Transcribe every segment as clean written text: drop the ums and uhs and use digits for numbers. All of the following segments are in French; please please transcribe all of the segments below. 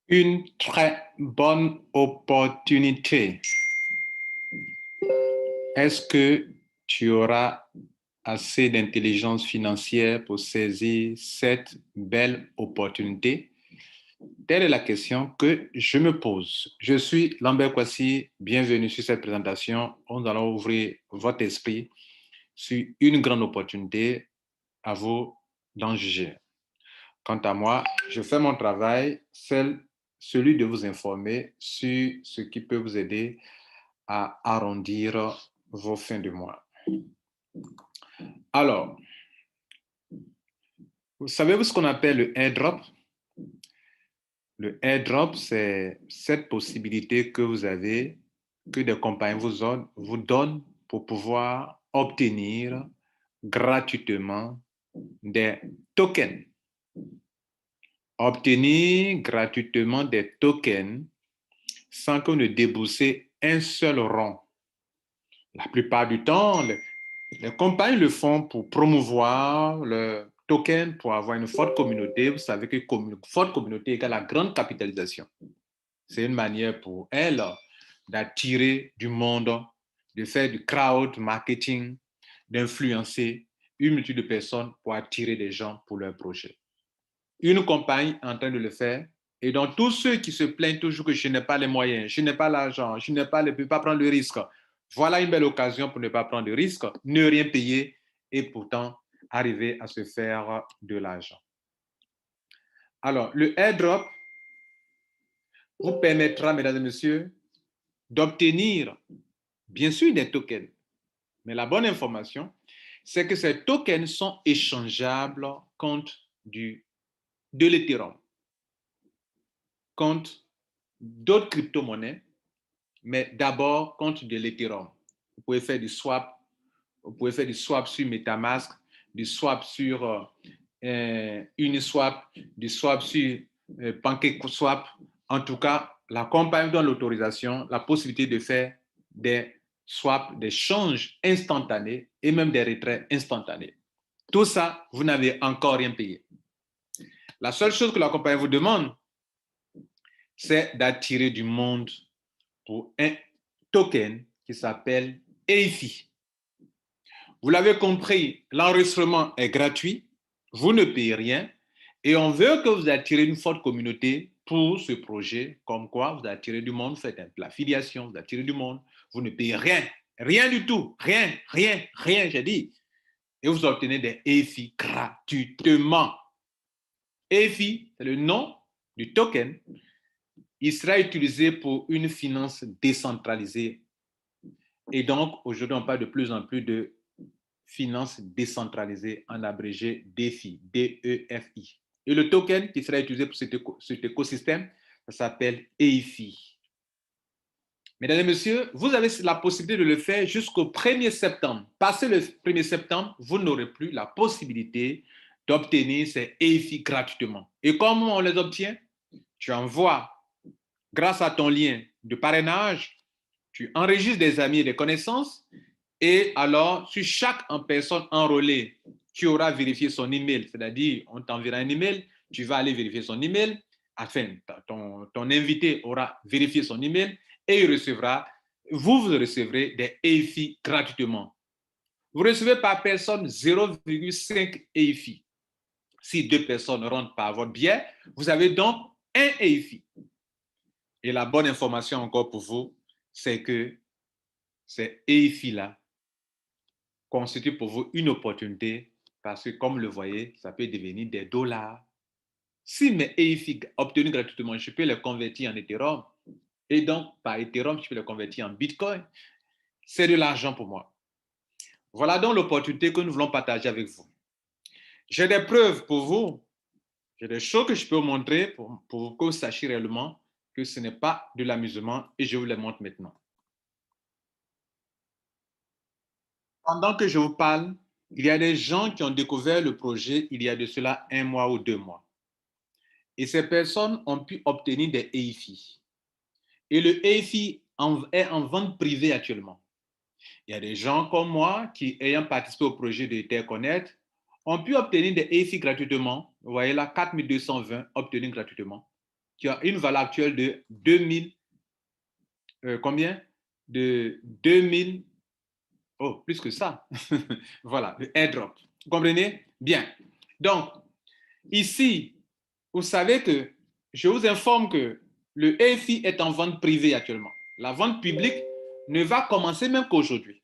Une très bonne opportunité. Est-ce que tu auras assez d'intelligence financière pour saisir cette belle opportunité? Telle est la question que je me pose. Je suis Lambert Kwasi, bienvenue sur cette présentation. Nous allons ouvrir votre esprit sur une grande opportunité. À vous d'en juger. Quant à moi, je fais mon travail, celui de vous informer sur ce qui peut vous aider à arrondir vos fins de mois. Alors, vous savez ce qu'on appelle le airdrop? Le airdrop, c'est cette possibilité que vous avez, que des compagnies vous donnent pour pouvoir obtenir gratuitement des tokens. Obtenir gratuitement des tokens sans que vous ne déboursez un seul rond. La plupart du temps, les compagnies le font pour promouvoir le token, pour avoir une forte communauté. Vous savez que forte communauté égale la grande capitalisation. C'est une manière pour elles d'attirer du monde, de faire du crowd marketing, d'influencer une multitude de personnes pour attirer des gens pour leur projet. Une compagnie est en train de le faire. Et donc, tous ceux qui se plaignent toujours que je n'ai pas les moyens, je n'ai pas l'argent, je ne peux pas prendre le risque, voilà une belle occasion pour ne pas prendre de risque, ne rien payer et pourtant arriver à se faire de l'argent. Alors, le airdrop vous permettra, mesdames et messieurs, d'obtenir, bien sûr, des tokens. Mais la bonne information, c'est que ces tokens sont échangeables contre de l'Ethereum, contre d'autres crypto-monnaies, mais d'abord contre de l'Ethereum. Vous pouvez faire du swap, sur MetaMask, du swap sur Uniswap, du swap sur PancakeSwap. En tout cas, la compagnie donne l'autorisation, la possibilité de faire des swaps, des changes instantanés et même des retraits instantanés. Tout ça, vous n'avez encore rien payé. La seule chose que la compagnie vous demande, c'est d'attirer du monde pour un token qui s'appelle EIFI. Vous l'avez compris, l'enregistrement est gratuit, vous ne payez rien et on veut que vous attirez une forte communauté pour ce projet, comme quoi vous attirez du monde, vous faites l'affiliation, vous attirez du monde, vous ne payez rien, rien du tout, rien, j'ai dit. Et vous obtenez des EIFI gratuitement. EIFI, c'est le nom du token. Il sera utilisé pour une finance décentralisée. Et donc, aujourd'hui, on parle de plus en plus de finance décentralisée, en abrégé DeFi, D-E-F-I. Et le token qui sera utilisé pour cet écosystème, ça s'appelle EIFI. Mesdames et messieurs, vous avez la possibilité de le faire jusqu'au 1er septembre. Passé le 1er septembre, vous n'aurez plus la possibilité d'obtenir ces EIFI gratuitement. Et comment on les obtient? Tu envoies, grâce à ton lien de parrainage, tu enregistres des amis et des connaissances. Et alors, sur chaque personne enrôlée, tu auras vérifié son email, c'est-à-dire on t'enverra un email, tu vas aller vérifier son email, afin ton invité aura vérifié son email et il recevra, vous recevrez des EIFI gratuitement. Vous recevez par personne 0,5 EIFI. Si 2 personnes rentrent par votre biais, vous avez donc un EIFI. Et la bonne information encore pour vous, c'est que ces EIFI-là constitue pour vous une opportunité parce que, comme le voyez, ça peut devenir des dollars. Si mes EIFI obtenus gratuitement, je peux les convertir en Ethereum et donc par Ethereum, je peux les convertir en Bitcoin. C'est de l'argent pour moi. Voilà donc l'opportunité que nous voulons partager avec vous. J'ai des preuves pour vous. J'ai des choses que je peux vous montrer pour que vous sachiez réellement que ce n'est pas de l'amusement et je vous les montre maintenant. Pendant que je vous parle, il y a des gens qui ont découvert le projet il y a de cela 1 mois ou 2 mois. Et ces personnes ont pu obtenir des EIFI. Et le EIFI est en vente privée actuellement. Il y a des gens comme moi qui, ayant participé au projet de Interconnect, ont pu obtenir des EIFI gratuitement. Vous voyez là, 4220 obtenus gratuitement. qui a une valeur actuelle de 2000, combien? De 2000, oh, plus que ça. Voilà, le airdrop. Vous comprenez? Bien. Donc, ici, vous savez que je vous informe que le EFI est en vente privée actuellement. La vente publique ne va commencer même qu'aujourd'hui.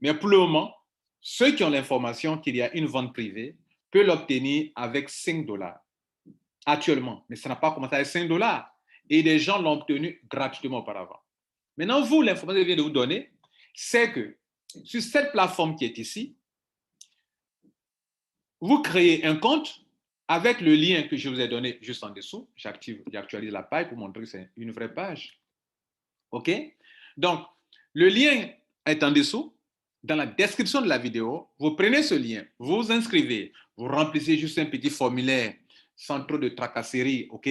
Mais pour le moment, ceux qui ont l'information qu'il y a une vente privée peuvent l'obtenir avec 5 dollars actuellement. Mais ça n'a pas commencé avec 5 dollars. Et des gens l'ont obtenu gratuitement auparavant. Maintenant, vous, l'information que je viens de vous donner, c'est que sur cette plateforme qui est ici, vous créez un compte avec le lien que je vous ai donné juste en dessous. J'actualise la page pour montrer que c'est une vraie page. OK? Donc, le lien est en dessous. Dans la description de la vidéo, vous prenez ce lien, vous vous inscrivez, vous remplissez juste un petit formulaire sans trop de tracasseries, OK?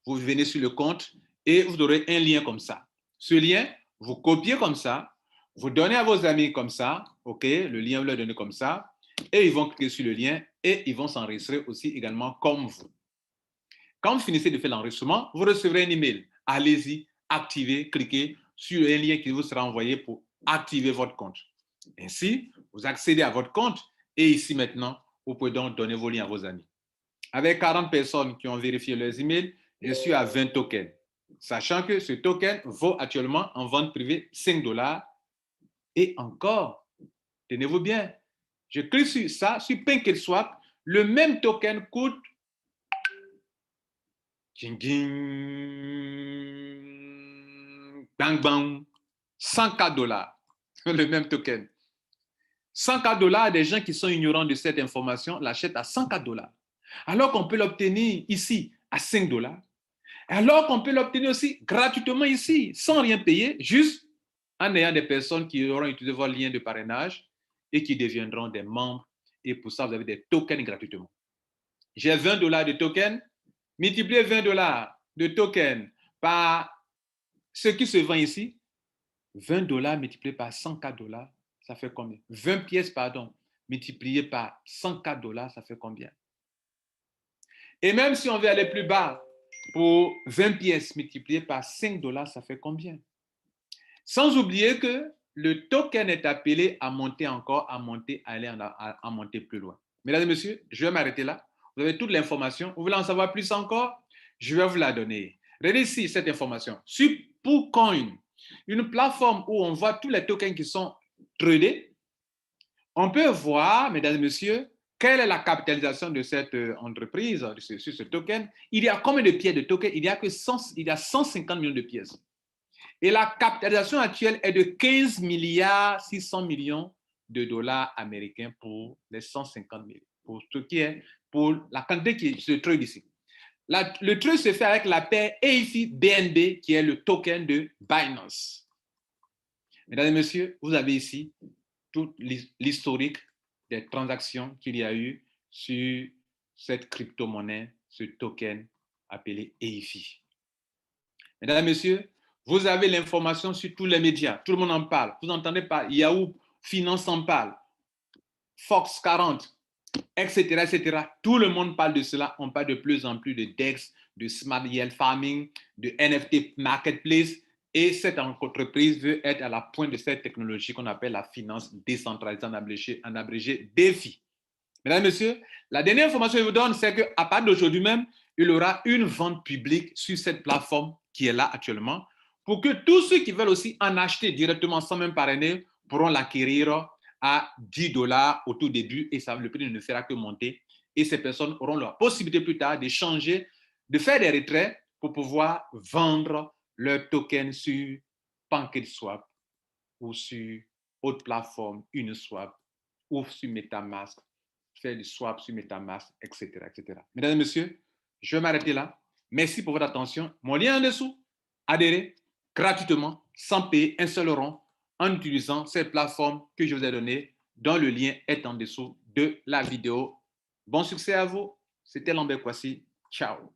Vous venez sur le compte et vous aurez un lien comme ça. Ce lien, vous copiez comme ça, vous donnez à vos amis comme ça, OK? Le lien, vous leur donnez comme ça, et ils vont cliquer sur le lien et ils vont s'enregistrer aussi également comme vous. Quand vous finissez de faire l'enregistrement, vous recevrez un email. Allez-y, activez, cliquez sur un lien qui vous sera envoyé pour activer votre compte. Ainsi, vous accédez à votre compte et ici maintenant, vous pouvez donc donner vos liens à vos amis. Avec 40 personnes qui ont vérifié leurs emails, je suis à 20 tokens. Sachant que ce token vaut actuellement en vente privée 5 dollars. Et encore, tenez-vous bien, je clique sur ça, sur PancakeSwap, le même token coûte ding, ding, bang, bang, 104 dollars, le même token. 104 dollars, des gens qui sont ignorants de cette information l'achètent à 104 dollars. Alors qu'on peut l'obtenir ici à 5 dollars. Alors qu'on peut l'obtenir aussi gratuitement ici, sans rien payer, juste en ayant des personnes qui auront utilisé votre lien de parrainage et qui deviendront des membres. Et pour ça, vous avez des tokens gratuitement. J'ai 20 dollars de tokens. Multipliez 20 dollars de tokens par ce qui se vend ici. 20 dollars multiplié par 104 dollars, ça fait combien? 20 pièces, pardon, multiplié par 104 dollars, ça fait combien? Et même si on veut aller plus bas, pour 20 pièces multipliées par 5 dollars, ça fait combien? Sans oublier que le token est appelé à monter encore, à monter, à monter plus loin. Mesdames et messieurs, je vais m'arrêter là. Vous avez toute l'information. Vous voulez en savoir plus encore? Je vais vous la donner. Regardez ici cette information. Sur PooCoin, une plateforme où on voit tous les tokens qui sont tradés, on peut voir, mesdames et messieurs, quelle est la capitalisation de cette entreprise, sur ce token. Il y a combien de pièces de token? Il y a 150 millions de pièces. Et la capitalisation actuelle est de 15 milliards 600 millions de dollars américains pour les 150 millions, pour ce qui est, pour la quantité qui se trade ici. Le trade se fait avec la paire EIFI BNB, qui est le token de Binance. Mesdames et messieurs, vous avez ici tout l'historique des transactions qu'il y a eu sur cette crypto-monnaie, ce token appelé EIFI. Mesdames et messieurs, vous avez l'information sur tous les médias. Tout le monde en parle. Vous entendez pas, Yahoo Finance en parle, Fox 40, etc., etc. Tout le monde parle de cela. On parle de plus en plus de DEX, de Smart Yield Farming, de NFT Marketplace. Et cette entreprise veut être à la pointe de cette technologie qu'on appelle la finance décentralisée, en abrégé DeFi. Mesdames et messieurs, la dernière information que je vous donne, c'est qu'à partir d'aujourd'hui même, il y aura une vente publique sur cette plateforme qui est là actuellement, pour que tous ceux qui veulent aussi en acheter directement sans même parrainer pourront l'acquérir à 10 dollars au tout début et ça, le prix ne fera que monter. Et ces personnes auront la possibilité plus tard d'échanger, de faire des retraits pour pouvoir vendre leurs tokens sur PancakeSwap ou sur autre plateforme, Uniswap ou sur MetaMask, faire du swap sur MetaMask, etc., etc. Mesdames et messieurs, je vais m'arrêter là. Merci pour votre attention. Mon lien en dessous, adhérez gratuitement, sans payer un seul rond, en utilisant cette plateforme que je vous ai donnée, dont le lien est en dessous de la vidéo. Bon succès à vous. C'était Lambert Kouassi. Ciao.